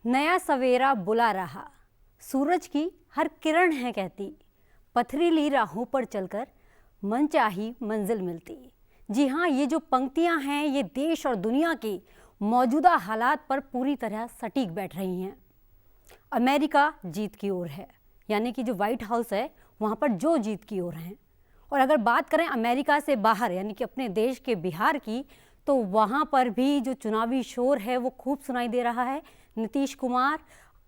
नया सवेरा बुला रहा, सूरज की हर किरण है कहती, पथरीली राहों पर चलकर मनचाही मंजिल मिलती। जी हाँ, ये जो पंक्तियां हैं ये देश और दुनिया की मौजूदा हालात पर पूरी तरह सटीक बैठ रही हैं। अमेरिका जीत की ओर है, यानी कि जो व्हाइट हाउस है वहाँ पर जो जीत की ओर हैं। और अगर बात करें अमेरिका से बाहर यानी कि अपने देश के बिहार की, तो वहाँ पर भी जो चुनावी शोर है वो खूब सुनाई दे रहा है। नीतीश कुमार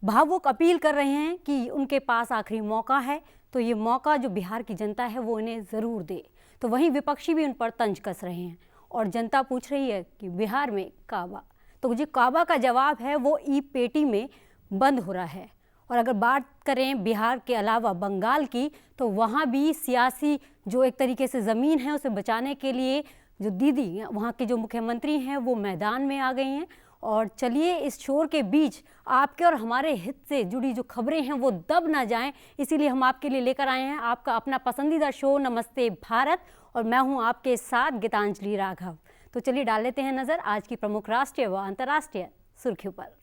भावुक अपील कर रहे हैं कि उनके पास आखिरी मौका है, तो ये मौका जो बिहार की जनता है वो इन्हें ज़रूर दे। तो वहीं विपक्षी भी उन पर तंज कस रहे हैं और जनता पूछ रही है कि बिहार में काबा, तो जो काबा का जवाब है वो ई पेटी में बंद हो रहा है। और अगर बात करें बिहार के अलावा बंगाल की, तो वहाँ भी सियासी जो एक तरीके से ज़मीन है उसे बचाने के लिए जो दीदी वहाँ के जो मुख्यमंत्री हैं वो मैदान में आ गई हैं। और चलिए इस शोर के बीच आपके और हमारे हित से जुड़ी जो खबरें हैं वो दब ना जाएं, इसीलिए हम आपके लिए लेकर आए हैं आपका अपना पसंदीदा शो नमस्ते भारत, और मैं हूं आपके साथ गीतांजलि राघव। तो चलिए डाल लेते हैं नज़र आज की प्रमुख राष्ट्रीय व अंतर्राष्ट्रीय सुर्खियों पर।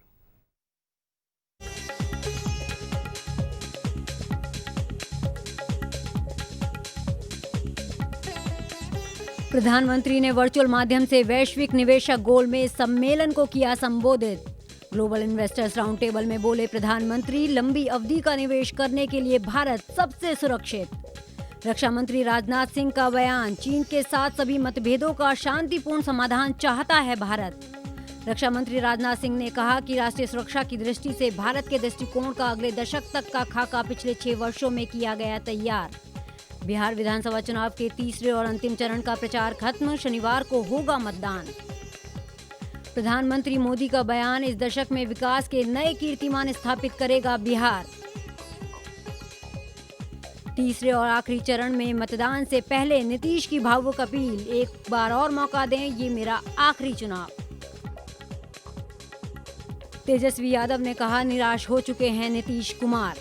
प्रधानमंत्री ने वर्चुअल माध्यम से वैश्विक निवेशक गोलमेज सम्मेलन को किया संबोधित। ग्लोबल इन्वेस्टर्स राउंड टेबल में बोले प्रधानमंत्री, लंबी अवधि का निवेश करने के लिए भारत सबसे सुरक्षित। रक्षा मंत्री राजनाथ सिंह का बयान, चीन के साथ सभी मतभेदों का शांतिपूर्ण समाधान चाहता है भारत। रक्षा मंत्री राजनाथ सिंह ने कहा कि राष्ट्रीय सुरक्षा की दृष्टि से भारत के दृष्टिकोण का अगले दशक तक का खाका पिछले 6 वर्षों में किया गया तैयार। बिहार विधानसभा चुनाव के तीसरे और अंतिम चरण का प्रचार खत्म, शनिवार को होगा मतदान। प्रधानमंत्री मोदी का बयान, इस दशक में विकास के नए कीर्तिमान स्थापित करेगा बिहार। तीसरे और आखिरी चरण में मतदान से पहले नीतीश की भावुक अपील, एक बार और मौका दें, ये मेरा आखिरी चुनाव। तेजस्वी यादव ने कहा, निराश हो चुके हैं नीतीश कुमार।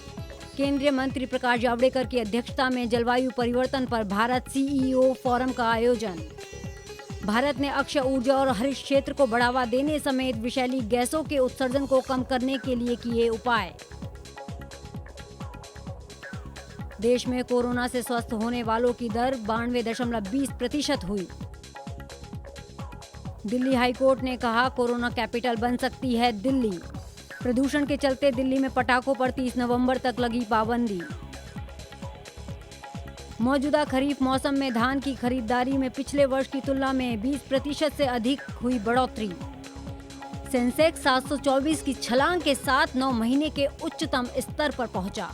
केंद्रीय मंत्री प्रकाश जावड़ेकर की अध्यक्षता में जलवायु परिवर्तन पर भारत सीईओ फोरम का आयोजन। भारत ने अक्षय ऊर्जा और हरित क्षेत्र को बढ़ावा देने समेत विषैली गैसों के उत्सर्जन को कम करने के लिए किए उपाय। देश में कोरोना से स्वस्थ होने वालों की दर 92.20% हुई। दिल्ली हाईकोर्ट ने कहा, कोरोना कैपिटल बन सकती है दिल्ली। प्रदूषण के चलते दिल्ली में पटाखों पर 30 नवंबर तक लगी पाबंदी। मौजूदा खरीफ मौसम में धान की खरीदारी में पिछले वर्ष की तुलना में 20% से अधिक हुई बढ़ोतरी। सेंसेक्स 724 की छलांग के साथ 9 महीने के उच्चतम स्तर पर पहुंचा।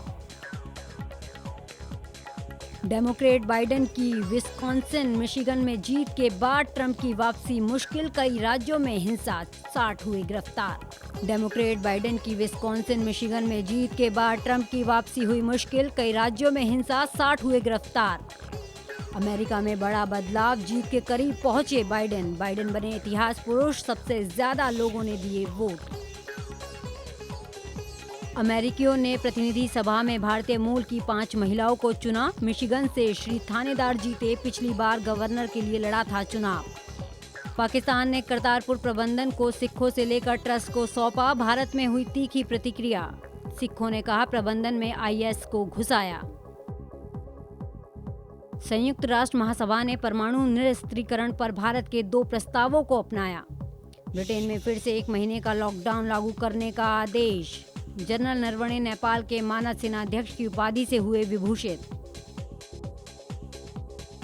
डेमोक्रेट बाइडेन की विस्कॉन्सिन मिशिगन में जीत के बाद ट्रंप की वापसी मुश्किल, कई राज्यों में हिंसा, 60 हुए गिरफ्तार। डेमोक्रेट बाइडेन की विस्कॉन्सिन मिशिगन में जीत के बाद ट्रंप की वापसी हुई मुश्किल, कई राज्यों में हिंसा, 60 हुए गिरफ्तार। अमेरिका में बड़ा बदलाव, जीत के करीब पहुंचे बाइडेन बने इतिहास पुरुष, सबसे ज्यादा लोगों ने दिए वोट। अमेरिकियों ने प्रतिनिधि सभा में भारतीय मूल की 5 महिलाओं को चुना। मिशिगन से श्री थानेदार जीते, पिछली बार गवर्नर के लिए लड़ा था चुनाव। पाकिस्तान ने करतारपुर प्रबंधन को सिखों से लेकर ट्रस्ट को सौंपा, भारत में हुई तीखी प्रतिक्रिया। सिखों ने कहा, प्रबंधन में आईएस को घुसाया। संयुक्त राष्ट्र महासभा ने परमाणु निरस्त्रीकरण पर भारत के 2 प्रस्तावों को अपनाया। ब्रिटेन में फिर से 1 महीने का लॉकडाउन लागू करने का आदेश। जनरल नरवणे नेपाल के मानद सेनाध्यक्ष की उपाधि से हुए विभूषित।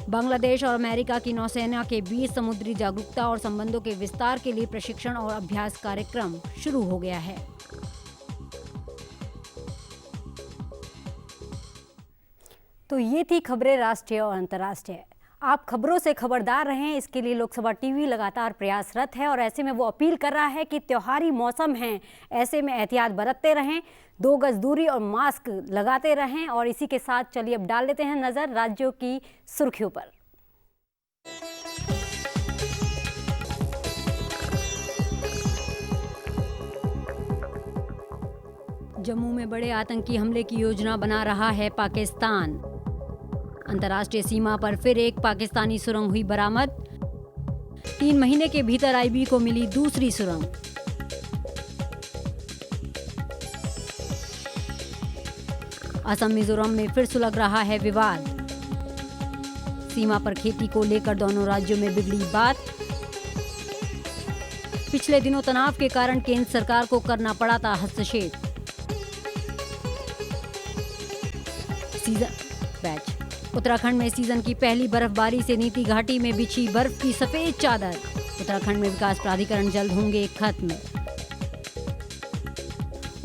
बांग्लादेश और अमेरिका की नौसेना के बीच समुद्री जागरूकता और संबंधों के विस्तार के लिए प्रशिक्षण और अभ्यास कार्यक्रम शुरू हो गया है। तो ये थी खबरें राष्ट्रीय और अंतर्राष्ट्रीय। आप खबरों से खबरदार रहें, इसके लिए लोकसभा टीवी लगातार प्रयासरत है और ऐसे में वो अपील कर रहा है कि त्योहारी मौसम है, ऐसे में एहतियात बरतते रहें, 2 गज दूरी और मास्क लगाते रहें। और इसी के साथ चलिए अब डाल लेते हैं नजर राज्यों की सुर्खियों पर। जम्मू में बड़े आतंकी हमले की योजना बना रहा है पाकिस्तान। अंतर्राष्ट्रीय सीमा पर फिर एक पाकिस्तानी सुरंग हुई बरामद। 3 महीने के भीतर आईबी को मिली दूसरी सुरंग। असम मिजोरम में फिर सुलग रहा है विवाद। सीमा पर खेती को लेकर दोनों राज्यों में बिगड़ी बात। पिछले दिनों तनाव के कारण केंद्र सरकार को करना पड़ा था हस्तक्षेप। Season batch. उत्तराखंड में सीजन की पहली बर्फबारी से नीति घाटी में बिछी बर्फ की सफेद चादर। उत्तराखंड में विकास प्राधिकरण जल्द होंगे खत्म।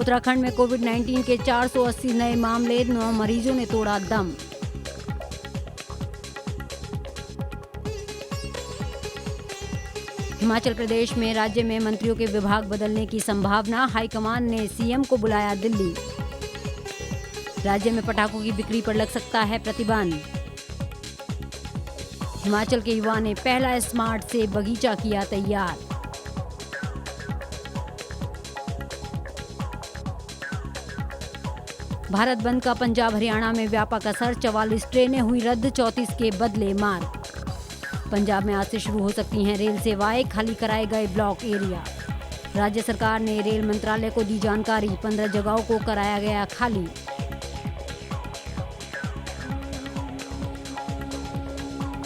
उत्तराखंड में कोविड-19 के 480 नए मामले, 9 मरीजों ने तोड़ा दम। हिमाचल प्रदेश में राज्य में मंत्रियों के विभाग बदलने की संभावना। हाईकमान ने सीएम को बुलाया दिल्ली। राज्य में पटाखों की बिक्री पर लग सकता है प्रतिबंध। हिमाचल के युवा ने पहला स्मार्ट से बगीचा किया तैयार। भारत बंद का पंजाब हरियाणा में व्यापक असर। 44 ट्रेनें हुई रद्द, 34 के बदले मार्ग। पंजाब में आज से शुरू हो सकती हैं रेल सेवाएं, खाली कराए गए ब्लॉक एरिया। राज्य सरकार ने रेल मंत्रालय को दी जानकारी, 15 जगहों को कराया गया खाली।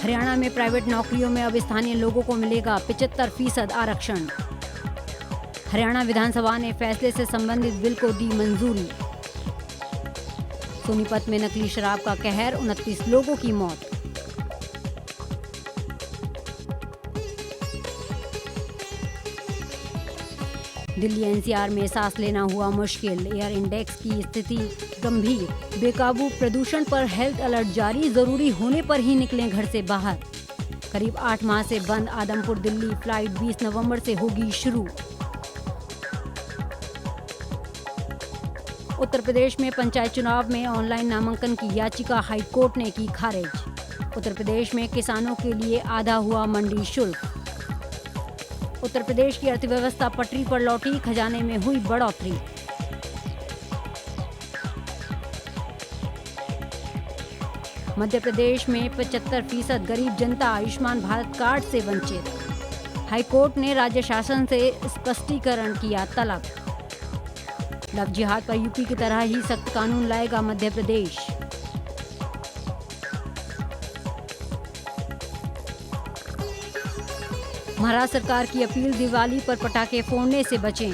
हरियाणा में प्राइवेट नौकरियों में अब स्थानीय लोगों को मिलेगा 75% आरक्षण। हरियाणा विधानसभा ने फैसले से संबंधित बिल को दी मंजूरी। सोनीपत में नकली शराब का कहर, 29 लोगों की मौत। दिल्ली एनसीआर में सांस लेना हुआ मुश्किल। एयर इंडेक्स की स्थिति गंभीर। बेकाबू प्रदूषण पर हेल्थ अलर्ट जारी, जरूरी होने पर ही निकलें घर से बाहर। करीब 8 माह से बंद आदमपुर दिल्ली फ्लाइट 20 नवंबर से होगी शुरू। उत्तर प्रदेश में पंचायत चुनाव में ऑनलाइन नामांकन की याचिका हाईकोर्ट ने की खारिज। उत्तर प्रदेश में किसानों के लिए आधा हुआ मंडी शुल्क। उत्तर प्रदेश की अर्थव्यवस्था पटरी पर लौटी, खजाने में हुई बढ़ोतरी। मध्य प्रदेश में 75% गरीब जनता आयुष्मान भारत कार्ड से वंचित। हाईकोर्ट ने राज्य शासन से स्पष्टीकरण किया तलब। लव जिहाद पर यूपी की तरह ही सख्त कानून लाएगा मध्य प्रदेश। महाराष्ट्र सरकार की अपील, दिवाली पर पटाखे फोड़ने से बचें।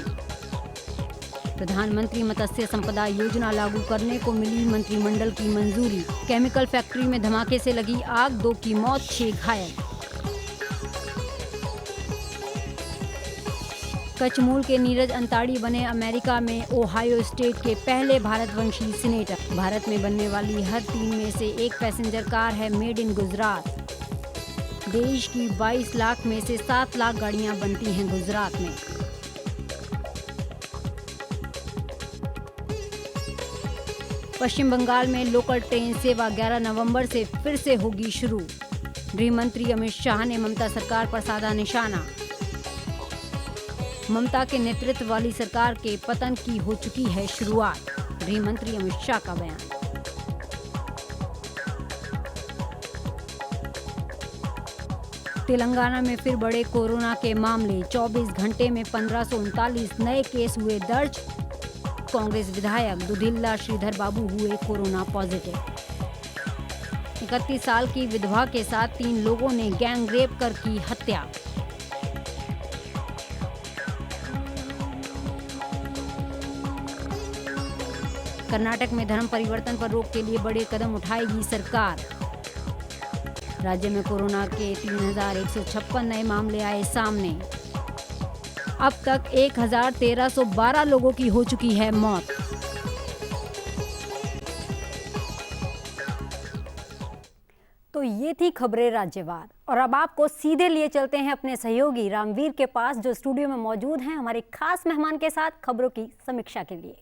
प्रधानमंत्री मत्स्य संपदा योजना लागू करने को मिली मंत्रिमंडल की मंजूरी। केमिकल फैक्ट्री में धमाके से लगी आग, 2 की मौत, 6 घायल। कच्छ मूल के नीरज अंताड़ी बने अमेरिका में ओहायो स्टेट के पहले भारतवंशी सीनेटर। भारत में बनने वाली हर 3 में से 1 पैसेंजर कार है मेड इन गुजरात। देश की 22 लाख में से 7 लाख गाड़ियां बनती हैं गुजरात में। पश्चिम बंगाल में लोकल ट्रेन सेवा 11 नवंबर से फिर से होगी शुरू। गृह मंत्री अमित शाह ने ममता सरकार पर साधा निशाना। ममता के नेतृत्व वाली सरकार के पतन की हो चुकी है शुरुआत। गृह मंत्री अमित शाह का बयान। तेलंगाना में फिर बढ़े कोरोना के मामले, 24 घंटे में 1539 नए केस हुए दर्ज। कांग्रेस विधायक दुधिल्ला श्रीधर बाबू हुए कोरोना पॉजिटिव। 31 साल की विधवा के साथ 3 लोगों ने गैंग रेप कर की हत्या। कर्नाटक में धर्म परिवर्तन पर रोक के लिए बड़े कदम उठाएगी सरकार। राज्य में कोरोना के 3156 नए मामले आए सामने। अब तक 1312 लोगों की हो चुकी है मौत। तो ये थी खबरें राज्यवार, और अब आपको सीधे लिए चलते हैं अपने सहयोगी रामवीर के पास, जो स्टूडियो में मौजूद हैं हमारे खास मेहमान के साथ खबरों की समीक्षा के लिए।